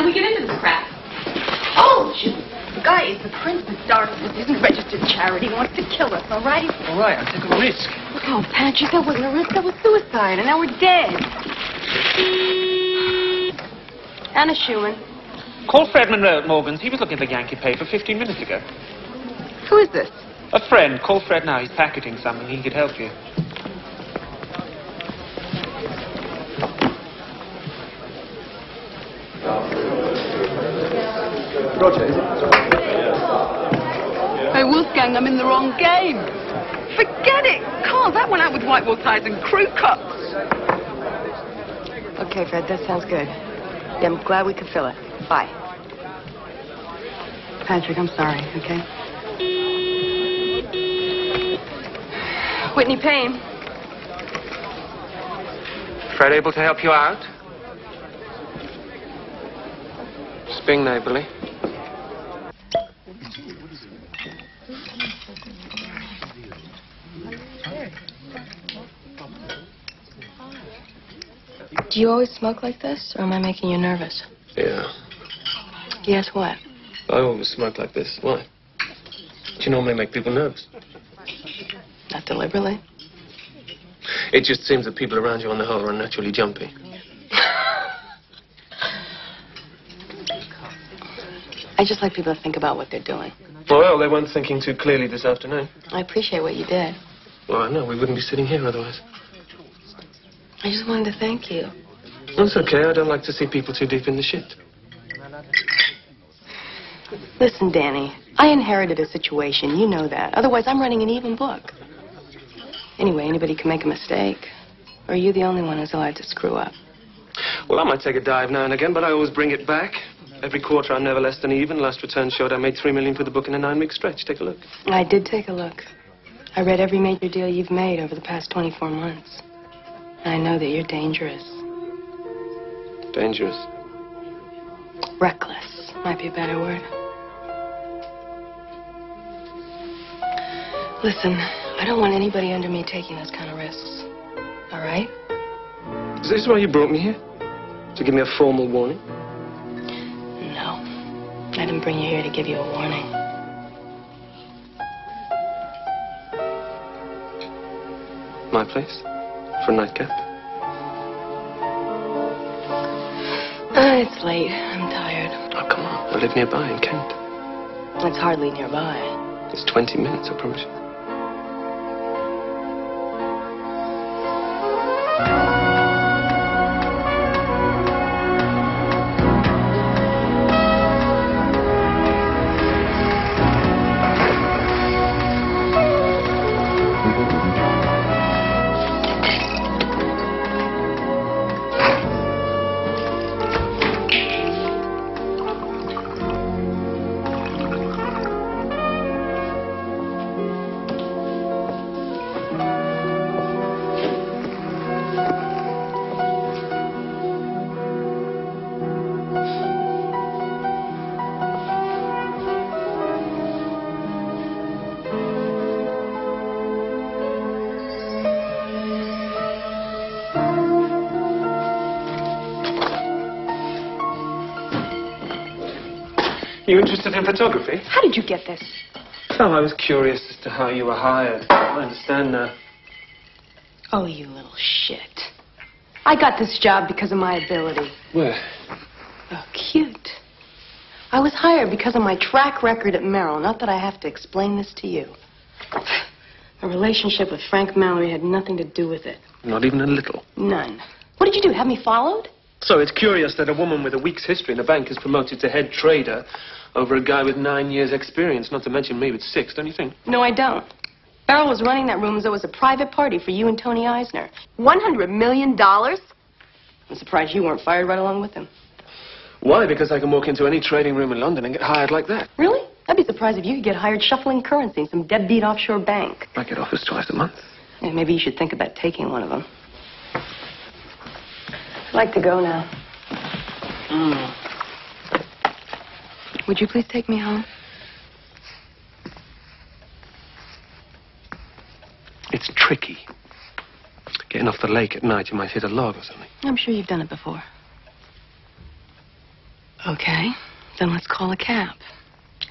How do we get into this crap? Oh, the guy is the Princess Darkness. Isn't registered charity. He wants to kill us, all right? All right, I'll take a risk. Oh, Patrick, that wasn't a risk. That was suicide, and now we're dead. Anna Schumann. Call Fred Monroe at Morgan's. He was looking at the Yankee paper 15 minutes ago. Who is this? A friend. Call Fred now. He's packaging something. He could help you. Roger, is it? Hey, Wolfgang, I'm in the wrong game. Forget it. Carl, that went out with white wool ties and crew cups. Okay, Fred, that sounds good. Yeah, I'm glad we could fill it. Bye. Patrick, I'm sorry, okay? Whitney Payne. Fred able to help you out? Just being neighborly. Do you always smoke like this, or am I making you nervous? Yeah. Yes, what? I always smoke like this. Why? Do you normally make people nervous? Not deliberately. It just seems that people around you on the whole are unnaturally jumpy. I just like people to think about what they're doing. Well, they weren't thinking too clearly this afternoon. I appreciate what you did. Well, I know. We wouldn't be sitting here otherwise. I just wanted to thank you. That's okay. I don't like to see people too deep in the shit. Listen, Danny, I inherited a situation. You know that. Otherwise, I'm running an even book. Anyway, anybody can make a mistake. Or are you the only one who's allowed to screw up? Well, I might take a dive now and again, but I always bring it back. Every quarter, I'm never less than even. Last return showed I made $3 million for the book in a 9-week stretch. Take a look. I did take a look. I read every major deal you've made over the past 24 months. And I know that you're dangerous. Dangerous. Reckless might be a better word. Listen, I don't want anybody under me taking those kind of risks. All right? Is this why you brought me here? To give me a formal warning? No. I didn't bring you here to give you a warning. My place? For a nightcap? It's late. I'm tired. Oh, come on. I live nearby in Kent. It's hardly nearby. It's 20 minutes, I promise you. You interested in photography? How did you get this? Oh, I was curious as to how you were hired. I understand now. Oh, you little shit. I got this job because of my ability. Where? Oh, cute. I was hired because of my track record at Merrill. Not that I have to explain this to you. A relationship with Frank Mallory had nothing to do with it. Not even a little. None. What did you do? Have me followed? So it's curious that a woman with a week's history in a bank is promoted to head trader over a guy with 9 years' experience, not to mention me with 6, don't you think? No, I don't. Beryl was running that room as though it was a private party for you and Tony Eisner. $100 million? I'm surprised you weren't fired right along with him. Why? Because I can walk into any trading room in London and get hired like that. Really? I'd be surprised if you could get hired shuffling currency in some deadbeat offshore bank. I get offers twice a month. Yeah, maybe you should think about taking one of them. I'd like to go now. Would you please take me home? It's tricky. Getting off the lake at night, you might hit a log or something. I'm sure you've done it before. Okay, then let's call a cab.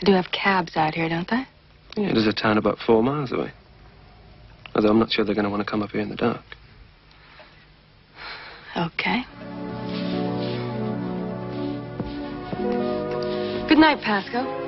They do have cabs out here, don't they? Yeah, there's a town about 4 miles away. Although I'm not sure they're going to want to come up here in the dark. Okay. Good night, Pasco.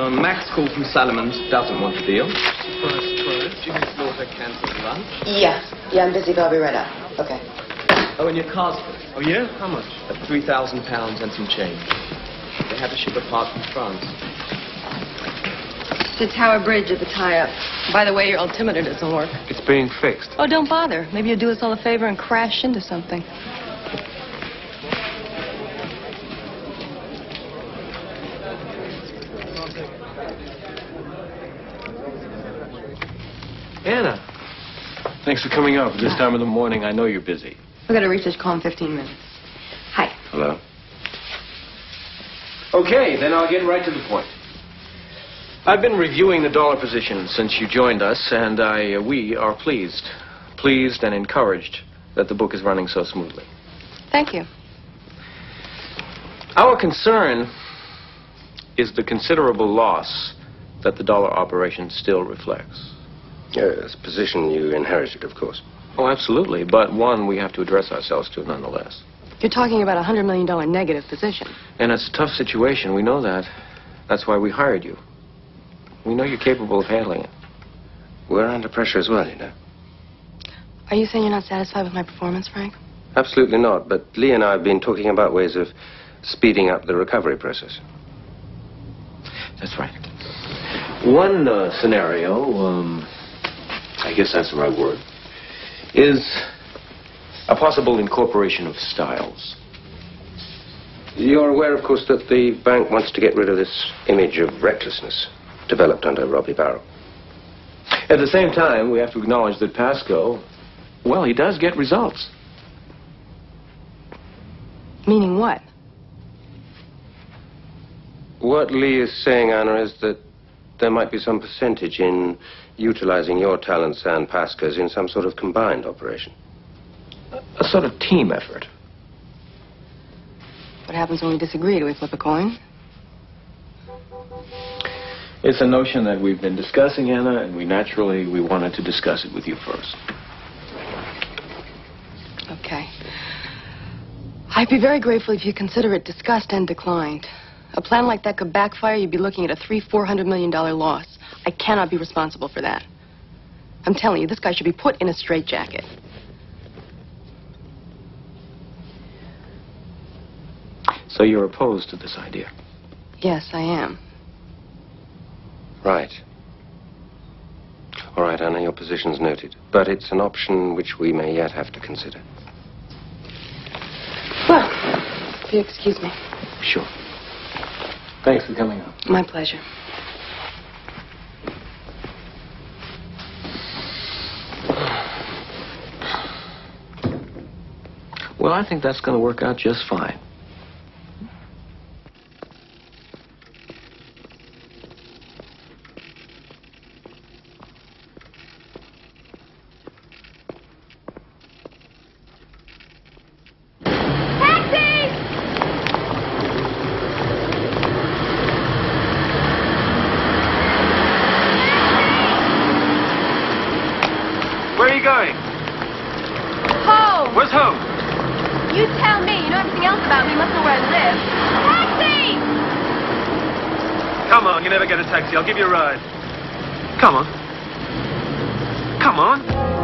Max called from Salaman's, doesn't want to deal. Surprise. Jimmy Slaughter cancelled lunch. Yeah, I'm busy, but I'll be right out. Okay. Oh, and your car's Oh, yeah? How much? at £3,000 and some change. They have a ship apart from France. The Tower Bridge at the tie-up. By the way, your altimeter doesn't work. It's being fixed. Oh, don't bother. Maybe you'll do us all a favor and crash into something. Anna. Thanks for coming up at this time of the morning. I know you're busy. We've got a research call in 15 minutes. Hi. Hello. Okay, then I'll get right to the point. I've been reviewing the dollar position since you joined us, and we are pleased and encouraged that the book is running so smoothly. Thank you. Our concern is the considerable loss that the dollar operation still reflects. It's a position you inherited, of course. Oh, absolutely, but one we have to address ourselves to nonetheless. You're talking about a $100 million negative position. And it's a tough situation, we know that. That's why we hired you. We know you're capable of handling it. We're under pressure as well, you know. Are you saying you're not satisfied with my performance, Frank? Absolutely not, but Lee and I have been talking about ways of speeding up the recovery That's right. One scenario, I guess that's the right word, is a possible incorporation of styles. You're aware, of course, that the bank wants to get rid of this image of recklessness developed under Robbie Barrow. At the same time, we have to acknowledge that Pasco, well, he does get results. Meaning what? What Lee is saying, Anna, is that there might be some percentage in utilizing your talents and Pasco's in some sort of combined operation. A sort of team effort. What happens when we disagree? Do we flip a coin? It's a notion that we've been discussing, Anna, and we wanted to discuss it with you first. Okay. I'd be very grateful if you consider it discussed and declined. A plan like that could backfire. You'd be looking at a $400 million loss. I cannot be responsible for that. I'm telling you, this guy should be put in a straitjacket. So you're opposed to this idea? Yes, I am. Right. All right, Anna, your position's noted. But it's an option which we may yet have to consider. Well, if you excuse me. Sure. Thanks for coming up. My pleasure. Well, I think that's going to work out just fine. us home. You tell me. You know everything else about me. You must know where I live. Taxi! Come on, you never get a taxi. I'll give you a ride. Come on. Come on.